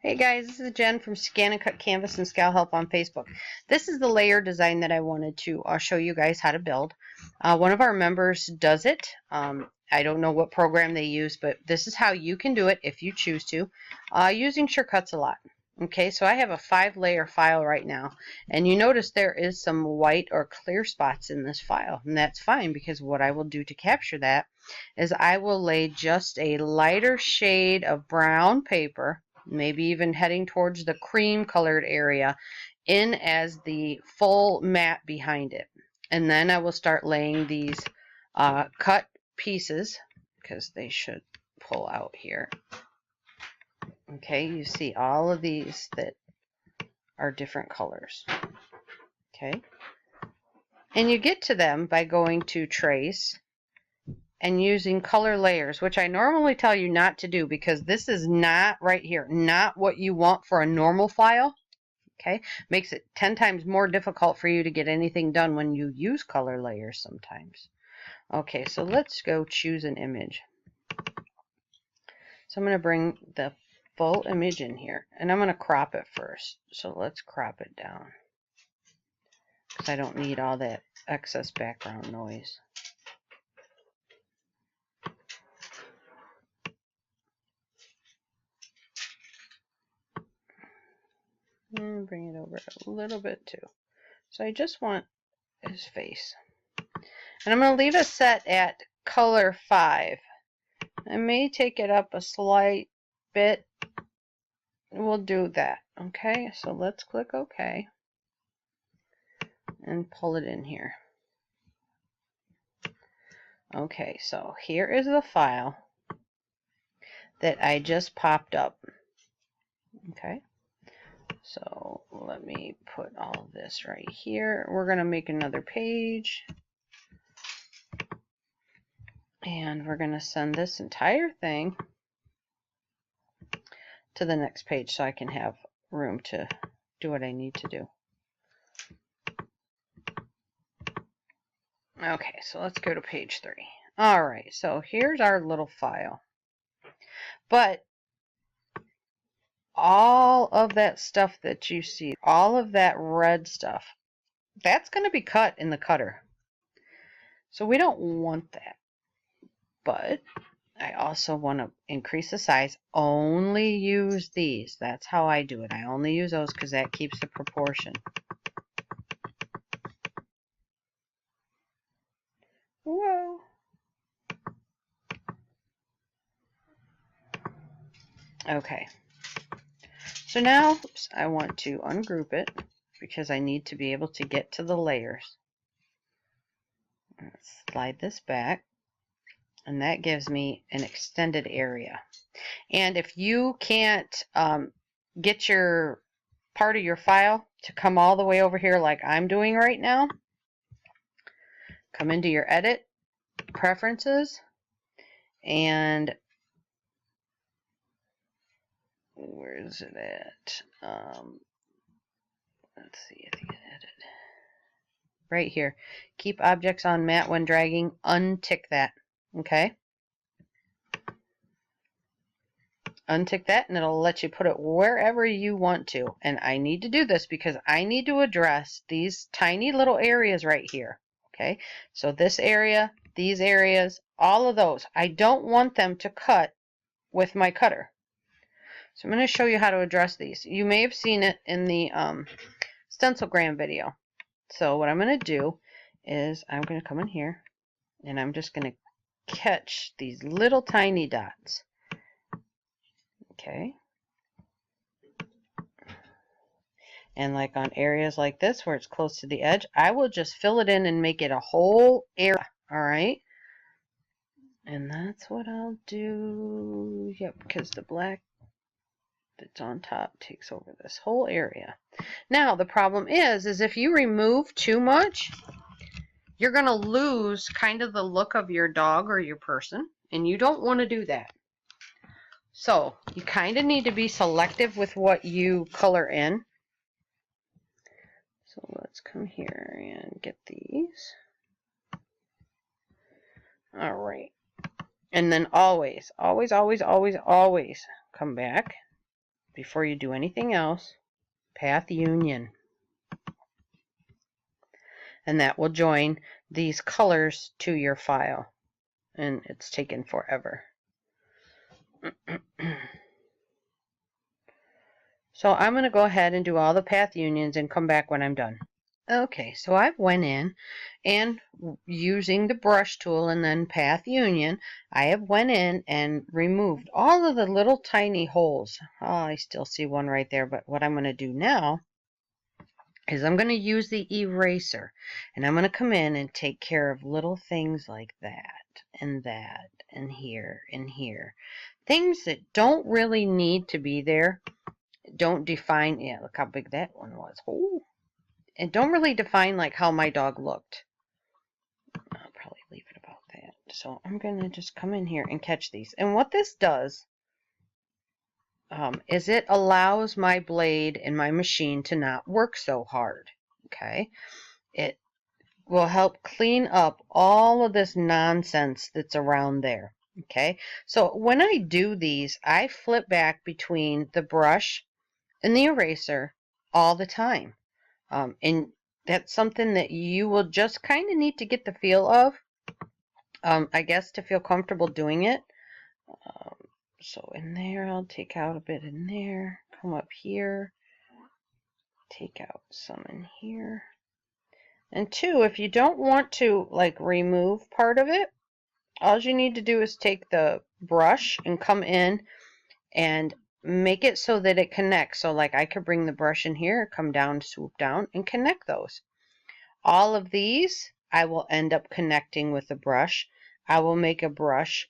Hey guys, this is Jen from ScanNCut Canvas and Scal Help on Facebook. This is the layer design that I wanted to show you guys how to build. One of our members does it. I don't know what program they use, but this is how you can do it if you choose to, using SureCuts a lot. Okay, so I have a 5-layer file right now, and you notice there is some white or clear spots in this file, and that's fine because what I will do to capture that is I will lay just a lighter shade of brown paper, maybe even heading towards the cream colored area, in as the full mat behind it. And then I will start laying these cut pieces, because they should pull out here. Okay, you see all of these that are different colors. Okay, and you get to them by going to Trace and using color layers, which I normally tell you not to do because this is not right here, not what you want for a normal file. Okay, makes it 10 times more difficult for you to get anything done when you use color layers sometimes. Okay, so let's go choose an image. So I'm going to bring the full image in here, and I'm going to crop it first. So let's crop it down because I don't need all that excess background noise. And bring it over a little bit too. So I just want his face. And I'm going to leave it set at color 5. I may take it up a slight bit. We'll do that. Okay, so let's click OK and pull it in here. Okay, so here is the file that I just popped up. Okay, so let me put all of this right here. We're going to make another page. And we're going to send this entire thing to the next page so I can have room to do what I need to do. Okay, so let's go to page 3. All right, so here's our little file. But all of that stuff that you see, all of that red stuff, that's going to be cut in the cutter. So we don't want that. But I also want to increase the size. Only use these. That's how I do it. I only use those because that keeps the proportion. Whoa. Okay. So now, oops, I want to ungroup it because I need to be able to get to the layers. Let's slide this back. And that gives me an extended area. And if you can't get your part of your file to come all the way over here like I'm doing right now, come into your Edit, Preferences, and where is it at? Let's see, I think it's Edit. Right here. Keep objects on mat when dragging. Untick that. Okay? Untick that and it'll let you put it wherever you want to. And I need to do this because I need to address these tiny little areas right here. Okay? So this area, these areas, all of those. I don't want them to cut with my cutter. So I'm going to show you how to address these. You may have seen it in the stencilgram video. So what I'm going to do is I'm going to come in here and I'm just going to catch these little tiny dots. Okay. And like on areas like this where it's close to the edge, I will just fill it in and make it a whole area. All right. And that's what I'll do. Yep, because the black that's on top takes over this whole area. Now the problem is if you remove too much, you're going to lose kind of the look of your dog or your person, and you don't want to do that. So you kind of need to be selective with what you color in. So let's come here and get these. All right. And then always come back before you do anything else, path union. And that will join these colors to your file. And it's taken forever. So I'm going to go ahead and do all the path unions and come back when I'm done. Okay, so I've went in and using the brush tool and then path union, I have went in and removed all of the little tiny holes. Oh, I still see one right there, but what I'm going to do now is I'm going to use the eraser, and I'm going to come in and take care of little things like that and here and here. Things that don't really need to be there, don't define, yeah, look how big that one was. Oh, and don't really define like how my dog looked. I'll probably leave it about that. So I'm going to just come in here and catch these. And what this does is it allows my blade and my machine to not work so hard. Okay, it will help clean up all of this nonsense that's around there. Okay, so when I do these, I flip back between the brush and the eraser all the time. And that's something that you will just kind of need to get the feel of, I guess, to feel comfortable doing it. So in there, I'll take out a bit in there, come up here, take out some in here. And two, if you don't want to like remove part of it, all you need to do is take the brush and come in and make it so that it connects. So like I could bring the brush in here, come down, swoop down, and connect those. All of these, I will end up connecting with the brush. I will make a brush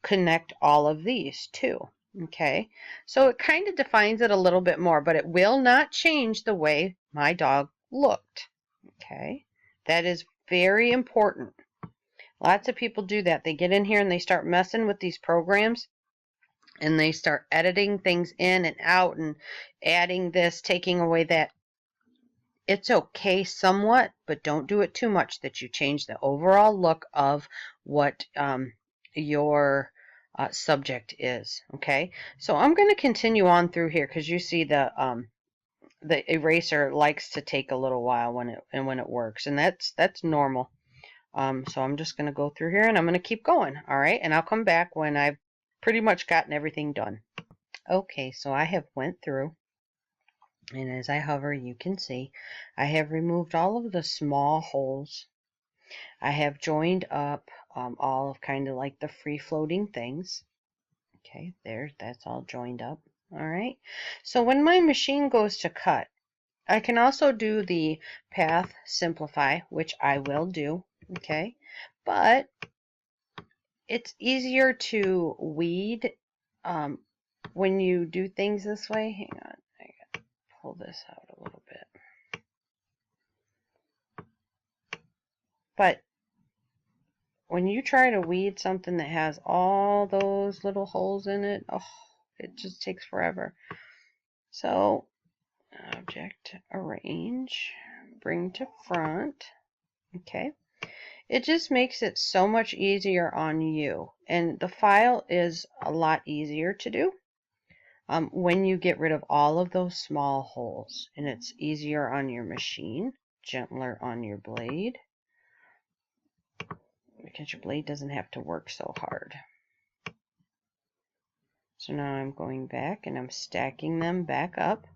connect all of these too. Okay, so it kind of defines it a little bit more, but it will not change the way my dog looked. Okay, that is very important. Lots of people do that. They get in here and they start messing with these programs and they start editing things in and out and adding this, taking away that. It's okay somewhat, but don't do it too much that you change the overall look of what your subject is. Okay, so I'm going to continue on through here because you see the eraser likes to take a little while when it works, and that's normal. So I'm just going to go through here and I'm going to keep going. All right, and I'll come back when I've pretty much gotten everything done. Okay, so I have went through. And as I hover, you can see I have removed all of the small holes. I have joined up all of kind of like the free-floating things. Okay, there, that's all joined up. All right. So when my machine goes to cut, I can also do the path simplify, which I will do. Okay, but it's easier to weed when you do things this way. Hang on. Pull this out a little bit. But when you try to weed something that has all those little holes in it, oh, it just takes forever. So, object, arrange, bring to front. Okay. It just makes it so much easier on you. And the file is a lot easier to do. When you get rid of all of those small holes, and it's easier on your machine, gentler on your blade, because your blade doesn't have to work so hard. So now I'm going back and I'm stacking them back up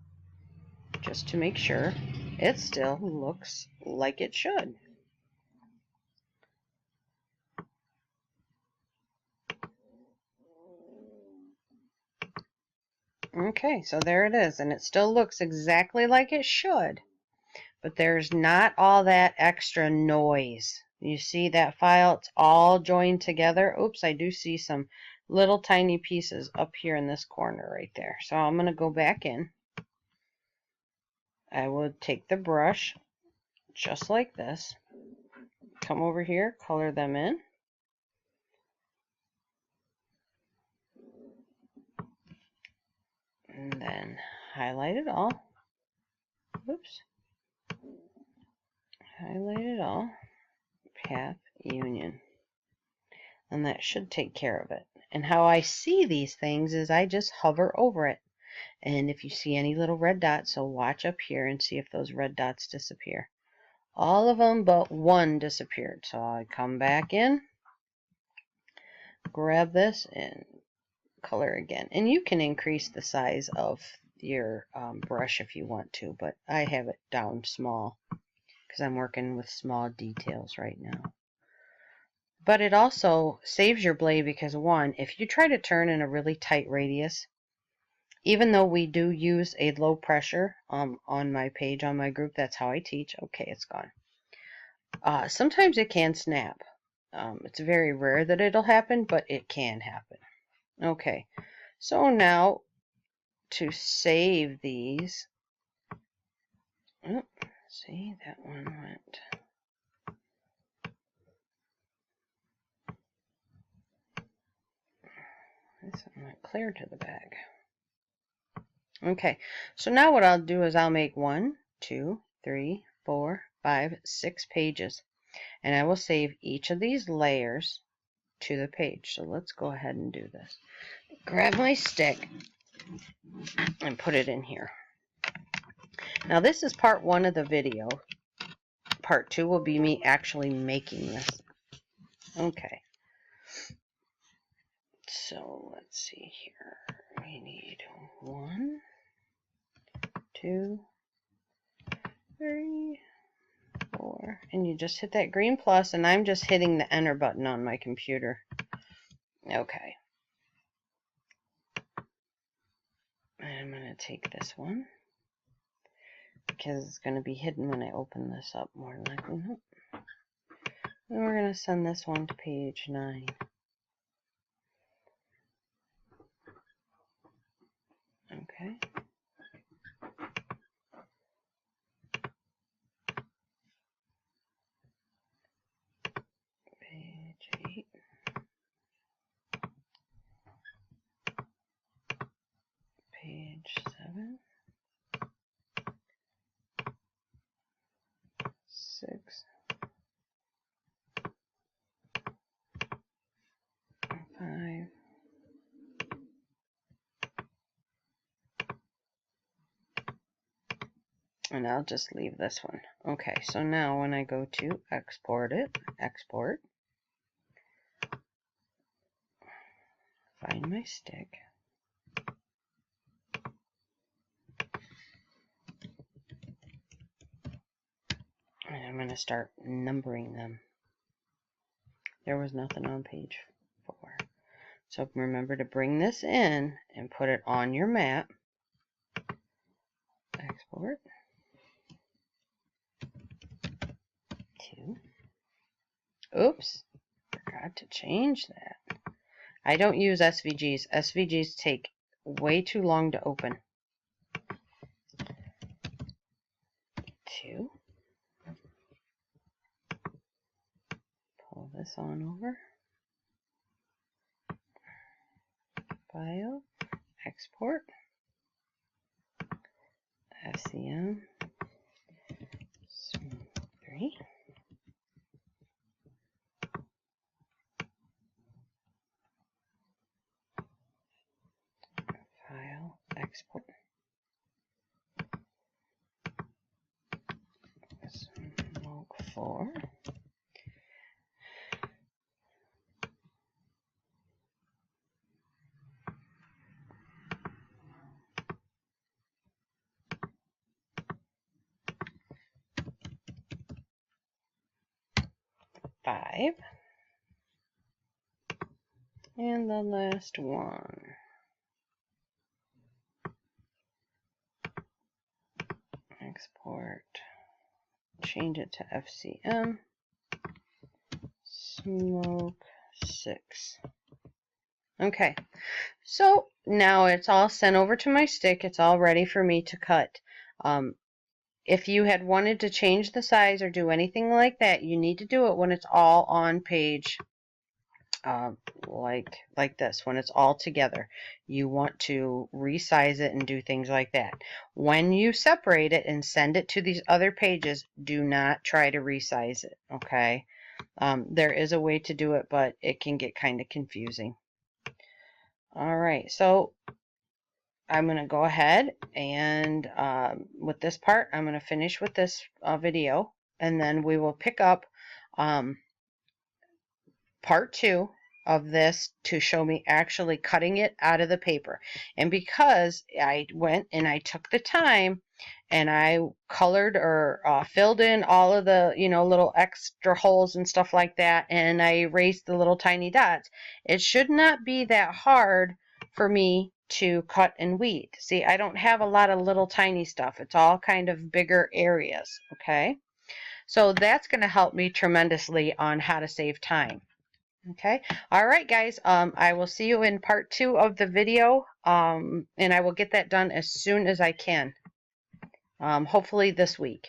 just to make sure it still looks like it should. Okay, so there it is, and it still looks exactly like it should, but there's not all that extra noise. You see that file? It's all joined together. Oops, I do see some little tiny pieces up here in this corner right there. So I'm going to go back in. I would take the brush just like this, come over here, color them in. And then highlight it all. Oops. Highlight it all. Path union. And that should take care of it. And how I see these things is I just hover over it. And if you see any little red dots, so watch up here and see if those red dots disappear. All of them but one disappeared. So I come back in, grab this, and color again. And you can increase the size of your brush if you want to, but I have it down small because I'm working with small details right now. But it also saves your blade because, one, if you try to turn in a really tight radius, even though we do use a low pressure on my page, on my group, that's how I teach. Okay, it's gone. Sometimes it can snap. It's very rare that it'll happen, but it can happen. Okay, so now to save these, see, that one went. This one went clear to the bag. Okay, so now what I'll do is I'll make 1, 2, 3, 4, 5, 6 pages, and I will save each of these layers to the page. So let's go ahead and do this. Grab my stick and put it in here. Now this is part 1 of the video. Part 2 will be me actually making this. Okay. So let's see here. We need 1, 2, 3, 4, and you just hit that green plus, and I'm just hitting the enter button on my computer. Okay. And I'm going to take this one because it's going to be hidden when I open this up more than likely. And we're going to send this one to page 9. Okay. Page 8. Page 7. 6. 5. And I'll just leave this one. Okay, so now when I go to export it, export, find my stick, and I'm going to start numbering them. There was nothing on page 4. So remember to bring this in and put it on your map. Export. 2. Oops, forgot to change that. I don't use SVGs. SVGs take way too long to open. 2. Pull this on over. File. Export. SCM. 3. File. Export. Smoke 4. And the last one. Export. Change it to FCM. Smoke 6. Okay, so now it's all sent over to my stick. It's all ready for me to cut. If you had wanted to change the size or do anything like that, you need to do it when it's all on page like this, when it's all together. You want to resize it and do things like that. When you separate it and send it to these other pages, do not try to resize it, okay? There is a way to do it, but it can get kind of confusing. All right, so I'm going to go ahead and with this part, I'm going to finish with this video, and then we will pick up part 2 of this to show me actually cutting it out of the paper. And because I went and I took the time and I colored or filled in all of the, you know, little extra holes and stuff like that, and I erased the little tiny dots, it should not be that hard for me to cut and weed. See, I don't have a lot of little tiny stuff. It's all kind of bigger areas, okay? So that's going to help me tremendously on how to save time. Okay. All right, guys. I will see you in part 2 of the video, and I will get that done as soon as I can, hopefully this week.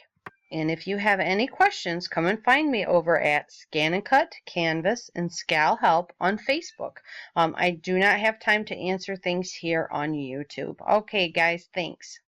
And if you have any questions, come and find me over at ScanNCut, Canvas, and SCAL Help on Facebook. I do not have time to answer things here on YouTube. Okay, guys. Thanks.